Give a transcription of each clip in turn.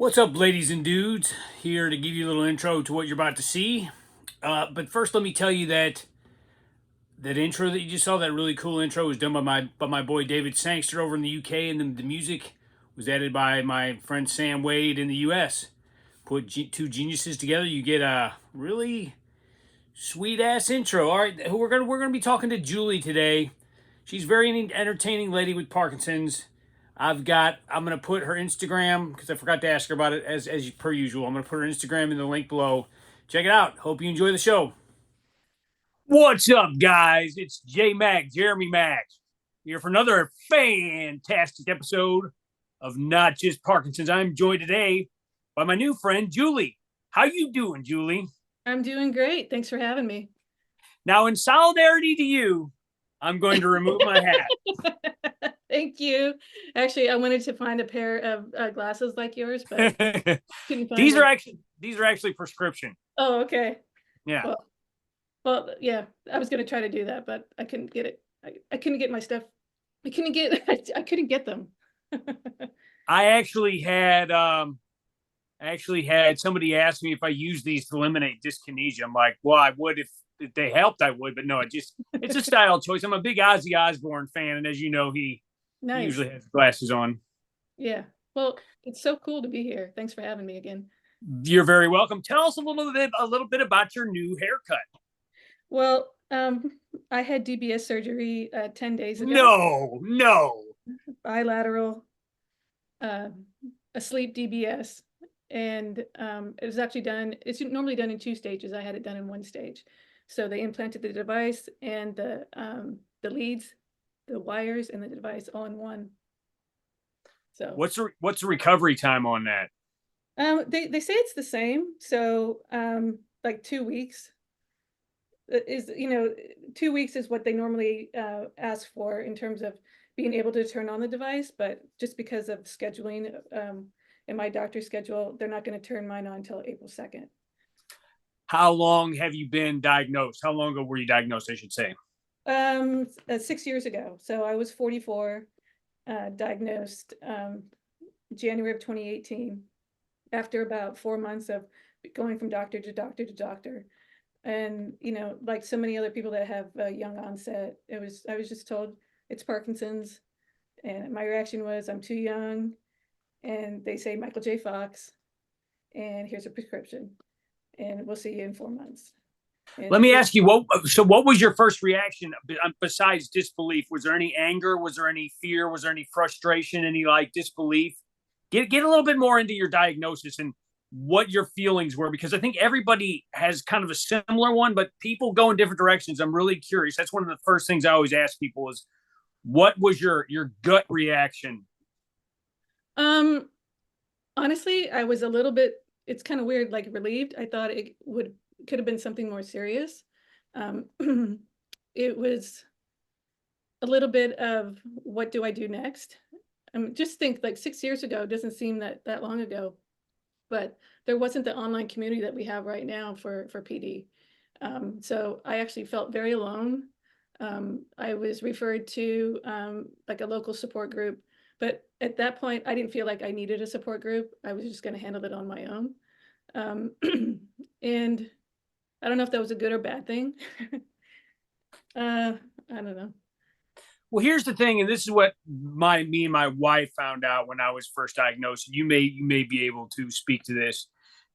What's up, ladies and dudes? Here to give you a little intro to what you're about to see. But first, let me tell you that intro that you just saw, that really cool intro, was done by my boy David Sangster over in the UK, and the music was added by my friend Sam Wade in the US. Put two geniuses together, you get a really sweet ass intro. All right, we're gonna be talking to Julie today. She's a very entertaining lady with Parkinson's. I'm gonna put her Instagram because I forgot to ask her about it as per usual. I'm gonna put her Instagram in the link below. Check it out. Hope you enjoy the show. What's up, guys? It's J Mac, Jeremy Mac, here for another fantastic episode of Not Just Parkinson's. I'm joined today by my new friend Julie. How you doing, Julie? I'm doing great. Thanks for having me. Now, in solidarity to you, I'm going to remove my hat. Thank you. Actually, I wanted to find a pair of glasses like yours, but couldn't find these them. are actually prescription. Oh, okay. Yeah. Well, yeah. I was going to try to do that, but I couldn't get it. I couldn't get my stuff. I couldn't get them. I actually had somebody ask me if I use these to eliminate dyskinesia. I'm like, well, I would if they helped, I would, but no, it's a style choice. I'm a big Ozzy Osbourne fan, and as you know, he Nice. usually has glasses on. Yeah. Well, it's so cool to be here. Thanks for having me again. You're very welcome. Tell us a little bit about your new haircut. Well, I had DBS surgery 10 days ago. No. Bilateral asleep DBS. And it was actually done, it's normally done in 2 stages. I had it done in 1 stage. So they implanted the device and the leads, the wires, and the device all in one. So what's the recovery time on that? they say it's the same. So like 2 weeks is 2 weeks is what they normally ask for in terms of being able to turn on the device, but just because of scheduling in my doctor's schedule, they're not going to turn mine on until April 2nd. How long have you been diagnosed? How long ago were you diagnosed, I should say? 6 years ago. So I was 44, diagnosed January of 2018, after about 4 months of going from doctor to doctor to doctor. And, like so many other people that have young onset, I was just told it's Parkinson's. And my reaction was, I'm too young. And they say, Michael J. Fox, and here's a prescription. And we'll see you in 4 months. And let me ask you, what was your first reaction besides disbelief? Was there any anger? Was there any fear? Was there any frustration? Any disbelief? Get a little bit more into your diagnosis and what your feelings were, because I think everybody has kind of a similar one, but people go in different directions. I'm really curious. That's one of the first things I always ask people is, what was your gut reaction? Honestly, I was a little bit, it's kind of weird, like relieved. I thought could have been something more serious. It was a little bit of, what do I do next? Just think, like 6 years ago, doesn't seem that long ago, but there wasn't the online community that we have right now for PD. So I actually felt very alone. I was referred to like a local support group, but at that point, I didn't feel like I needed a support group. I was just going to handle it on my own. And I don't know if that was a good or bad thing. I don't know. Well, here's the thing, and this is what me and my wife found out when I was first diagnosed. And you may be able to speak to this.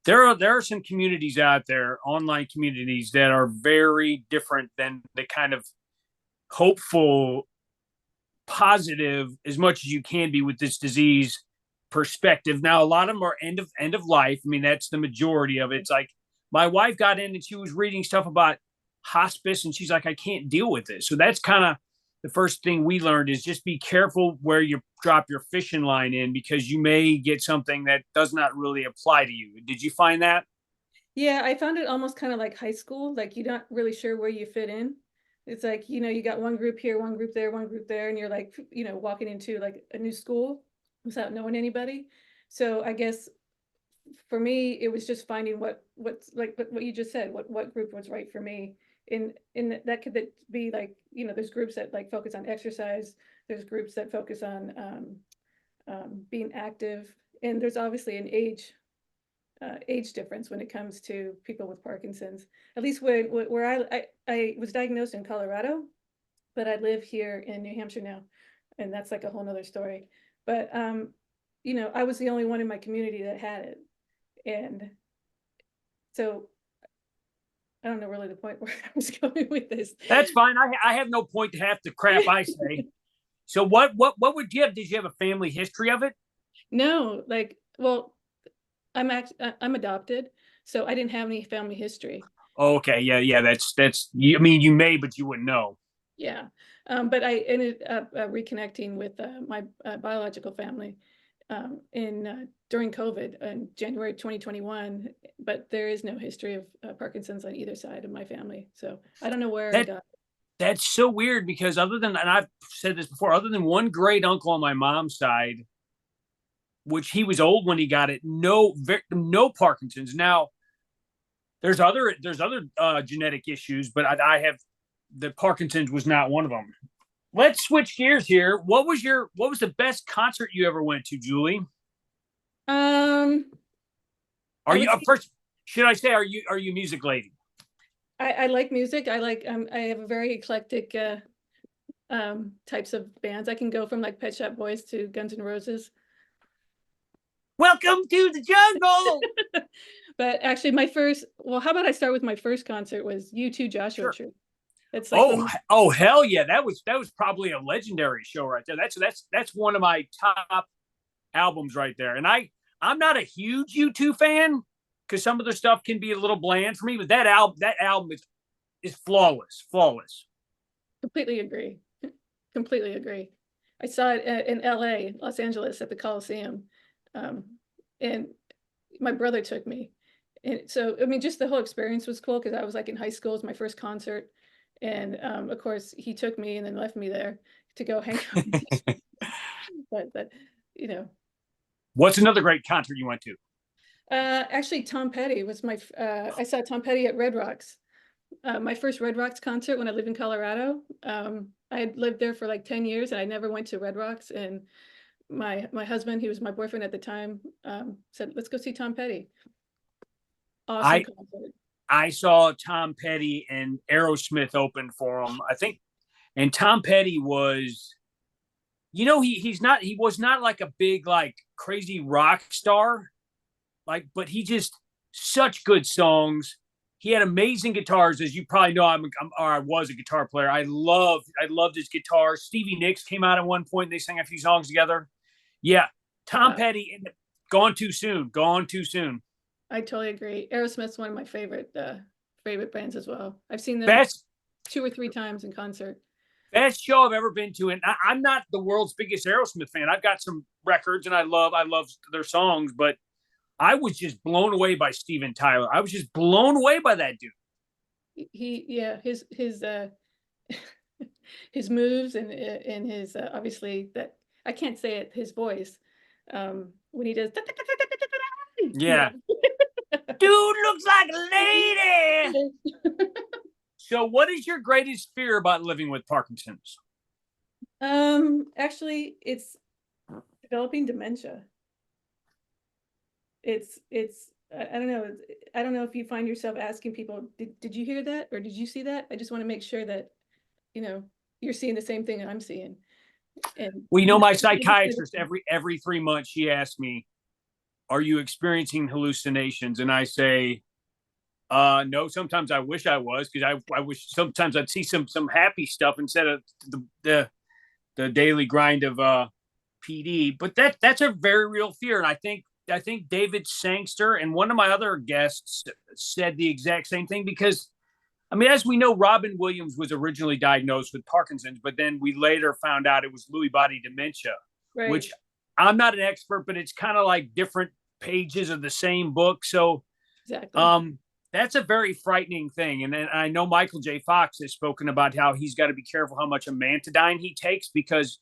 There are some communities out there, online communities, that are very different than the kind of hopeful, positive, as much as you can be with this disease perspective. Now, a lot of them are end of life. I mean, that's the majority of it. It's like my wife got in and she was reading stuff about hospice, and she's like, I can't deal with this. So that's kind of the first thing we learned, is just be careful where you drop your fishing line in, because you may get something that does not really apply to you. Did you find that? Yeah, I found it almost kind of like high school. Like you're not really sure where you fit in. It's like, you got one group here, one group there, one group there, and you're like, walking into like a new school without knowing anybody. So I guess for me, it was just finding what's like what you just said, what group was right for me. In that could be like, there's groups that like focus on exercise. There's groups that focus on being active and there's obviously an age difference when it comes to people with Parkinson's. At least where I was diagnosed in Colorado, but I live here in New Hampshire now, and that's like a whole nother story. But you know, I was the only one in my community that had it, and so I don't know really the point where I was going with this. That's fine. I have no point to half the crap I say. So what would you have? Did you have a family history of it? No, like, well, I'm adopted, so I didn't have any family history. Okay, yeah. That's. I mean, you may, but you wouldn't know. Yeah, but I ended up reconnecting with my biological family in during COVID in January 2021. But there is no history of Parkinson's on either side of my family, so I don't know where I That got that's so weird because other than, and I've said this before, other than one great uncle on my mom's side, which he was old when he got it, no Parkinson's. Now there's other genetic issues, but I have the Parkinson's was not one of them. Let's switch gears here. What was the best concert you ever went to, Julie? Um, Are I you would say first? Should I say are you music lady? I like music. I have a very eclectic types of bands. I can go from like Pet Shop Boys to Guns N' Roses. Welcome to the jungle. But actually well, how about I start with my first concert was U2 Joshua Sure. Tree. It's like Oh hell yeah, that was probably a legendary show right there. That's one of my top albums right there. And I'm not a huge U2 fan because some of their stuff can be a little bland for me, but that album is flawless. completely agree. Completely agree. I saw it in LA, Los Angeles at the Coliseum. Um, and my brother took me. And so, I mean, just the whole experience was cool because I was like in high school, it was my first concert. And of course, he took me and then left me there to go hang out. But you know, What's another great concert you went to? actually, Tom Petty was I saw Tom Petty at Red Rocks. My first Red Rocks concert when I lived in Colorado. I had lived there for like 10 years and I never went to Red Rocks. And my husband, he was my boyfriend at the time, said, let's go see Tom Petty. Awesome I concert. I saw Tom Petty and Aerosmith open for him. I think, and Tom Petty was, he was not like a big like crazy rock star, like, but he just such good songs. He had amazing guitars, as you probably know. I was a guitar player. I loved his guitar. Stevie Nicks came out at one point. And they sang a few songs together. Yeah, Tom Uh, Petty, gone too soon. Gone too soon. I totally agree. Aerosmith's one of my favorite bands as well. I've seen them Best 2 or 3 times in concert. best show I've ever been to, and I'm not the world's biggest Aerosmith fan. I've got some records, and I love their songs, but I was just blown away by Steven Tyler. I was just blown away by that dude. Yeah, his moves and his obviously that I can't say it, his voice when he does Yeah, dude looks like a lady. So, what is your greatest fear about living with Parkinson's? Actually it's developing dementia. I don't know. I don't know if you find yourself asking people, did you hear that or did you see that? I just want to make sure that you know you're seeing the same thing I'm seeing. And Well, my psychiatrist every 3 months she asks me, "Are you experiencing hallucinations?" And I say, no. Sometimes I wish I was because I wish sometimes I'd see some happy stuff instead of the daily grind of PD. But that's a very real fear, and I think David Sangster and one of my other guests said the exact same thing because, I mean, as we know, Robin Williams was originally diagnosed with Parkinson's, but then we later found out it was Lewy body dementia, right. which I'm not an expert, but it's kind of like different pages of the same book. So Exactly. that's a very frightening thing. And I know Michael J. Fox has spoken about how he's got to be careful how much amantadine he takes because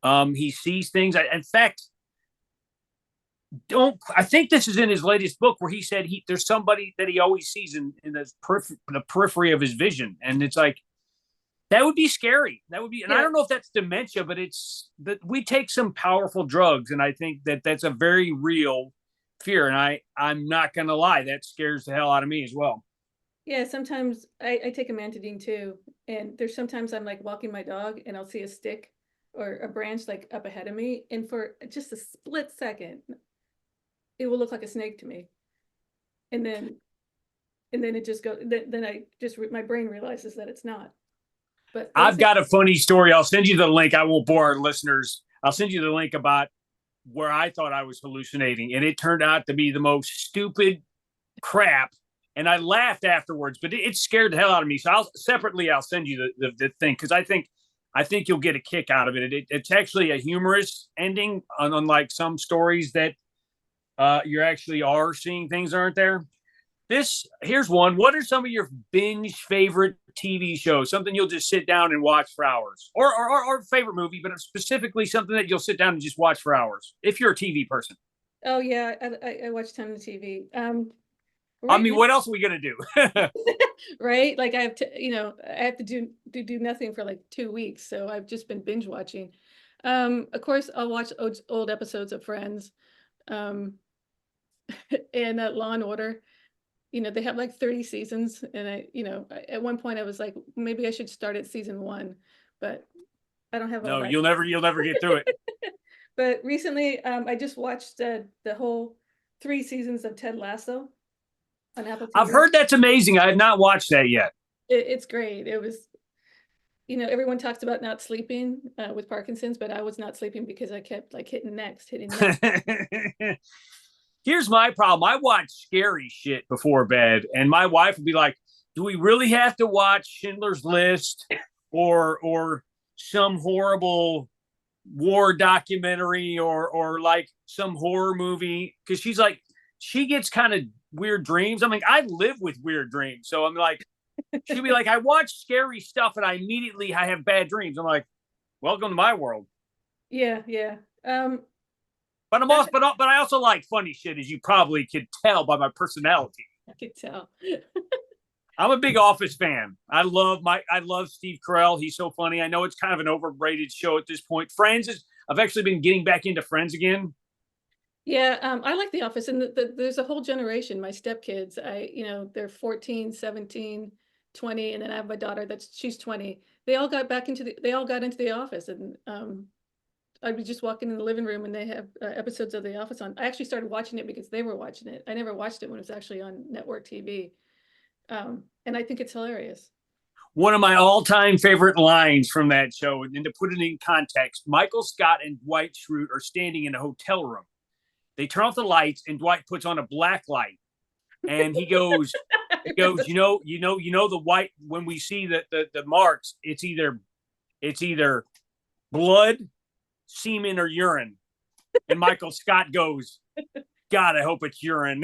he sees things. In fact, I think this is in his latest book where he said there's somebody that he always sees in the periphery of his vision, and it's like That would be scary. That would be, and I Yeah. don't know if that's dementia, but it's that we take some powerful drugs, and I think that that's a very real fear. And I'm not gonna lie, that scares the hell out of me as well. Yeah, sometimes I take amantadine too, and there's sometimes I'm like walking my dog and I'll see a stick or a branch like up ahead of me, and for just a split second, it will look like a snake to me, and then it just goes. Then I just my brain realizes that it's not. But at the I've same, got a funny story. I'll send you the link. I won't bore our listeners. I'll send you the link about where I thought I was hallucinating, and it turned out to be the most stupid crap. And I laughed afterwards, but it scared the hell out of me. So I'll send you the thing because I think you'll get a kick out of it. It's actually a humorous ending, unlike some stories that you actually are seeing things aren't there. Here's one. What are some of your binge favorite TV shows? Something you'll just sit down and watch for hours, or favorite movie, but specifically something that you'll sit down and just watch for hours if you're a TV person. oh yeah, I watch ton of TV. I Right mean, now, what else are we gonna do? right? Like I have to, I have to do nothing for like 2 weeks, so I've just been binge watching. Of course, I'll watch old episodes of Friends, um, and Law and Order. They have like 30 seasons, and at one point I was like, maybe I should start at season one, but I don't have all No, that. you'll never get through it. But recently, I just watched the whole 3 seasons of Ted Lasso on Apple I've TV. heard that's amazing. I have not watched that yet. It's great. It was, everyone talks about not sleeping with Parkinson's, but I was not sleeping because I kept like hitting next. Here's my problem. I watch scary shit before bed, and my wife would be like, "Do we really have to watch Schindler's List or some horrible war documentary or like some horror movie?" Because she's like, she gets kind of weird dreams. I'm like, I live with weird dreams, so I'm like, she'd be like, "I watch scary stuff, and I have bad dreams." I'm like, "Welcome to my world." Yeah, yeah. But I'm That also, but I also like funny shit, as you probably could tell by my personality. I could tell. I'm a big Office fan. I love Steve Carell. He's so funny. I know it's kind of an overrated show at this point. Friends is I've actually been getting back into Friends again. Yeah, I like The Office, and there's a whole generation. My stepkids, they're 14, 17, 20, and then I have my daughter she's 20. They all got into The Office, and I'd be just walking in the living room and they have episodes of The Office on. I actually started watching it because they were watching it. I never watched it when it was actually on network TV. And I think it's hilarious. One of my all-time favorite lines from that show, and to put it in context, Michael Scott and Dwight Schrute are standing in a hotel room. They turn off the lights, and Dwight puts on a black light, and he goes, the white. When we see the marks, it's either blood, semen, or urine. And Michael Scott goes, "God, I hope it's urine."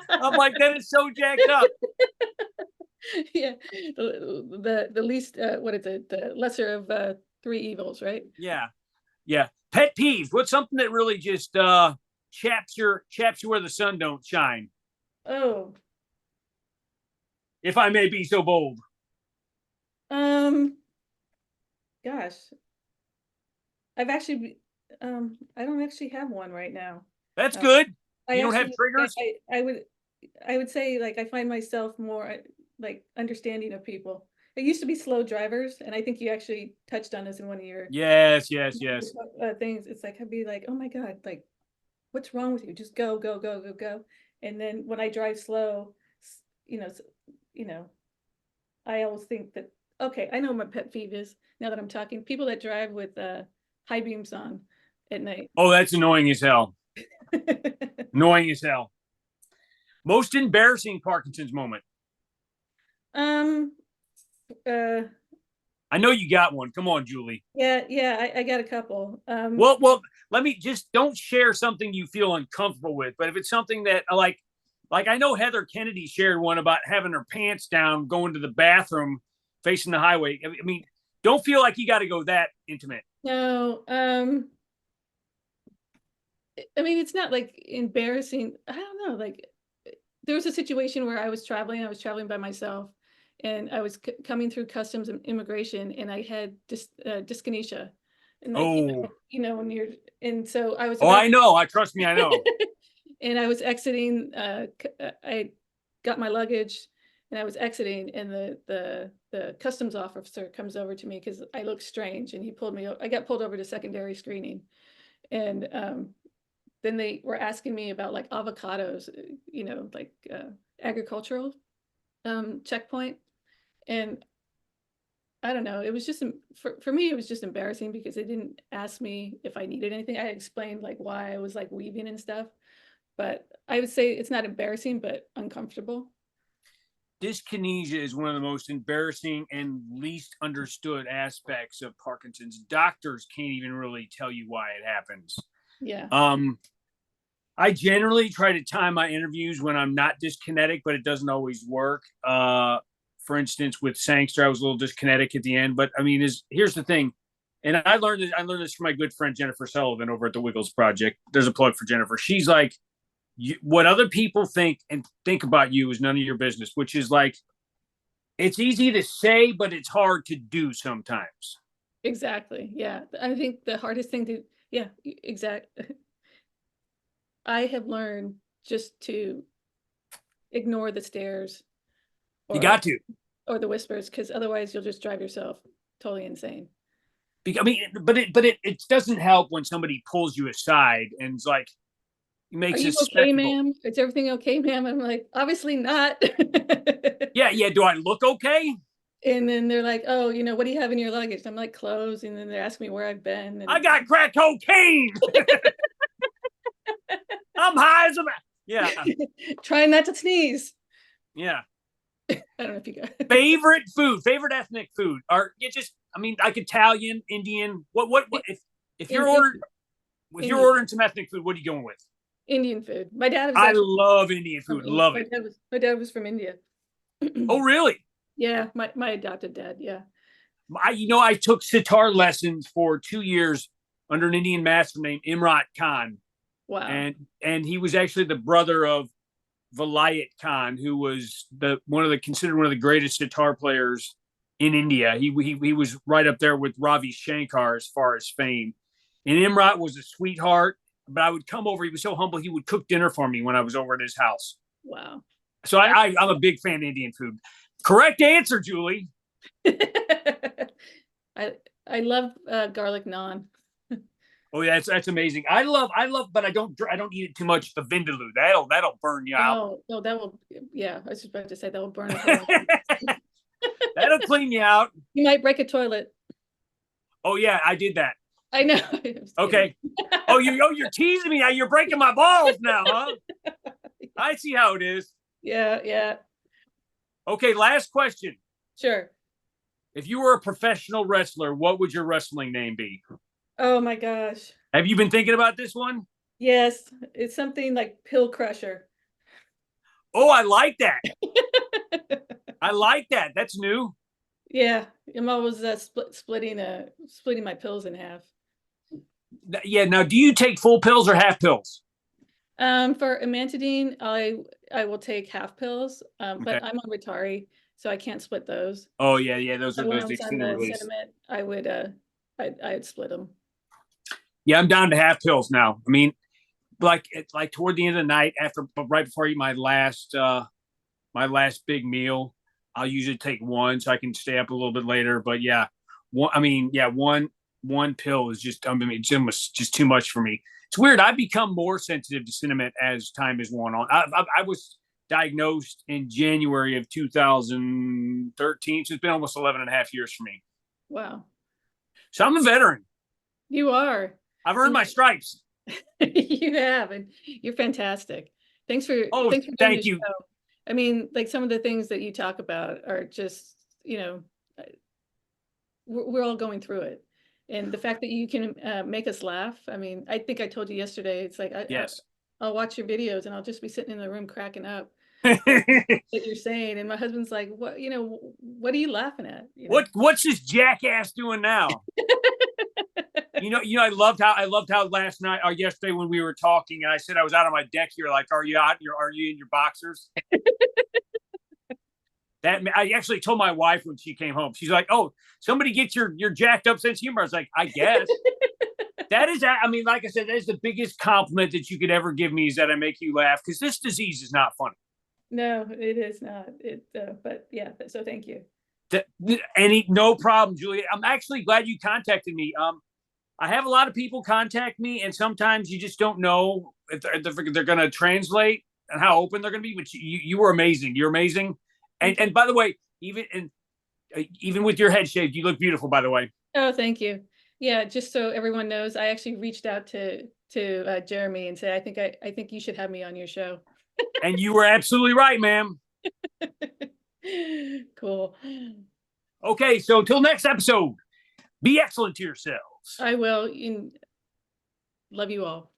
I'm like, that is so jacked up. Yeah, the least what is it? The lesser of three evils, right? Yeah, yeah. Pet peeves. What's something that really just chaps you where the sun don't shine? Oh, If I may be so bold. um, gosh, I don't actually have one right now. That's Uh, good. I You don't have actually, triggers. I would say like I find myself more like understanding of people. It used to be slow drivers, and I think you actually touched on this in one of your Yes, yes, yes. things. It's like I'd be like, oh my God, like what's wrong with you? Just go, go, go, go, go. And then when I drive slow, you know, you know, I always think that okay, I know what my pet peeve is now that I'm talking. People that drive with high beams on at night. Oh, that's annoying as hell. Annoying as hell. Most embarrassing Parkinson's moment. um uh I know you got one. Come on, Julie. yeah, I got a couple. Well, let me just don't share something you feel uncomfortable with. But if it's something that like I know Heather Kennedy shared one about having her pants down, going to the bathroom, facing the highway. I mean, don't feel like you got to go that intimate. No, I mean it's not like embarrassing. I don't know, like there was a situation where I was traveling by myself, and I was coming through customs and immigration, and I had dyskinesia, and like Oh, when you're, and so I was oh, about I to, know. I trust me. I know. and I was exiting. I got my luggage, and I was exiting, and the customs officer comes over to me because I look strange, and he pulled me. I got pulled over to secondary screening, and then they were asking me about like avocados, like agricultural checkpoint. And I don't know, it was just for me, it was just embarrassing because they didn't ask me if I needed anything. I explained like why I was like weaving and stuff, but I would say it's not embarrassing, but uncomfortable. Dyskinesia is one of the most embarrassing and least understood aspects of Parkinson's. Doctors can't even really tell you why it happens. Yeah. I generally try to time my interviews when I'm not dyskinetic, but it doesn't always work. For instance, with Sangster, I was a little dyskinetic at the end, but I mean, here's the thing, and I learned this from my good friend Jennifer Sullivan over at the Wiggles Project. There's a plug for Jennifer. She's like, what other people think about you is none of your business, which is like, it's easy to say, but it's hard to do sometimes. Exactly. Yeah. I think the hardest thing to, yeah, exactly. I have learned just to ignore the stares You or got to. or the whispers, because otherwise you'll just drive yourself totally insane. I mean, but it doesn't help when somebody pulls you aside and it's like, Are makes you this okay, spectacle. ma'am? Is everything okay, ma'am? I'm like, obviously not. Yeah, yeah. Do I look okay? And then they're like, oh, what do you have in your luggage? I'm like, clothes. And then they're asking me where I've been. I And got crack cocaine. I'm high as a yeah, trying not to sneeze. yeah. I don't know if you got Favorite food, favorite ethnic food, or you just, I mean, like Italian, Indian. What if in, you're in, ordered if you're Indian, ordering some ethnic food, what are you going with? Indian food. My dad was I actually love Indian from food. Love My it. dad was from India. Oh, really? Yeah, my adopted dad. Yeah. I took sitar lessons for 2 years under an Indian master named Imrat Khan, Wow. and he was actually the brother of Vilayat Khan, who was considered one of the greatest sitar players in India. He was right up there with Ravi Shankar as far as fame. And Imrat was a sweetheart, but I would come over. He was so humble. He would cook dinner for me when I was over at his house. Wow. So That's I'm a big fan of Indian food. Correct answer, Julie. I I love garlic naan. Oh yeah, that's amazing. I love, but I don't eat it too much. The vindaloo, that'll burn you out. Oh, no, that will, yeah, I was just about to say that will burn a hole. That'll clean you out. You might break a toilet. Oh yeah, I did that. I know. I'm just Okay. kidding. You're teasing me now. You're breaking my balls now, huh? I see how it is. Yeah, yeah, Okay, last question. sure. If you were a professional wrestler, what would your wrestling name be? Oh my gosh. Have you been thinking about this one? Yes, it's something like pill crusher. Oh, I like that. I like that. That's new. Yeah, I'm always splitting my pills in half. Yeah. Now, do you take full pills or half pills? For amantadine, I will take half pills, Okay. but I'm on Ritari, so I can't split those. Oh yeah, yeah. Those are But when I those was on extended the release. sediment, I'd split them. Yeah, I'm down to half pills now. I mean, like toward the end of the night, right before I eat my last big meal, I'll usually take one so I can stay up a little bit later. But yeah, one pill is just, I mean, it's almost just too much for me. It's weird. I've become more sensitive to cinnamon as time has gone on. I was diagnosed in January of 2013, so it's been almost 11 and a half years for me. Wow, So I'm a veteran. you are. I've earned And my stripes. you have, and you're fantastic. Oh, Thanks for doing thank this you. show. I mean, like some of the things that you talk about are just, uh, we're all going through it. And the fact that you can make us laugh. I mean, I think I told you yesterday, it's like Yes. I'll watch your videos and I'll just be sitting in the room cracking up that you're saying. And my husband's like, what are you laughing at? What's this jackass doing now? I loved how last night or yesterday when we were talking, and I said I was out on my deck. You're like, are you in your boxers? That I actually told my wife when she came home. She's like, "Oh, somebody gets your jacked up sense of humor." I was like, "I guess." That is, I mean, like I said, that is the biggest compliment that you could ever give me, is that I make you laugh, because this disease is not funny. No, it is not. But yeah, so thank you. No problem, Julia. I'm actually glad you contacted me. I have a lot of people contact me, and sometimes you just don't know if they're going to translate and how open they're going to be. But you were amazing. You're amazing. And by the way, even with your head shaved, you look beautiful. By the way. Oh, thank you. Yeah, just so everyone knows, I actually reached out to Jeremy and said, I think you should have me on your show. And you were absolutely right, ma'am. Cool. Okay, so till next episode, be excellent to yourselves. I will. Love you all.